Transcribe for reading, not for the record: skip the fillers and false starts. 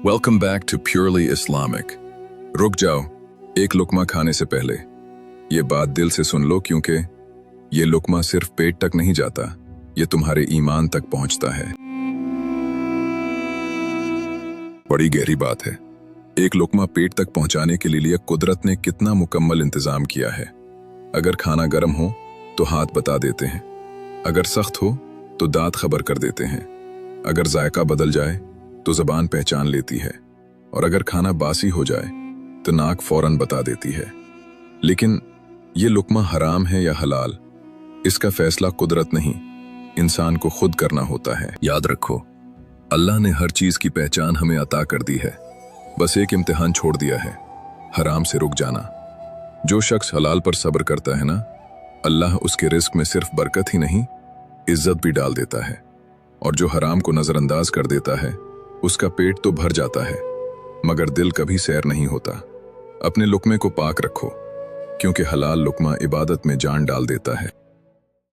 Welcome back to purely Islamic. रुक जाओ, एक लुकमा खाने से पहले ये बात दिल से सुन लो, क्योंकि ये लुकमा सिर्फ पेट तक नहीं जाता, ये तुम्हारे ईमान तक पहुंचता है। बड़ी गहरी बात है। एक लुकमा पेट तक पहुंचाने के लिए कुदरत ने कितना मुकम्मल इंतजाम किया है। अगर खाना गर्म हो तो हाथ बता देते हैं, अगर सख्त हो तो दांत खबर कर देते हैं, अगर जायका बदल जाए तो जबान पहचान लेती है, और अगर खाना बासी हो जाए तो नाक फौरन बता देती है। लेकिन ये लुकमा हराम है या हलाल, इसका फैसला कुदरत नहीं, इंसान को खुद करना होता है। याद रखो, अल्लाह ने हर चीज की पहचान हमें अता कर दी है, बस एक इम्तिहान छोड़ दिया है, हराम से रुक जाना। जो शख्स हलाल पर सब्र करता है ना, अल्लाह उसके रिस्क में सिर्फ बरकत ही नहीं, इज्जत भी डाल देता है। और जो हराम को नजरअंदाज कर देता है, उसका पेट तो भर जाता है मगर दिल कभी सैर नहीं होता। अपने लुकमे को पाक रखो, क्योंकि हलाल लुकमा इबादत में जान डाल देता है।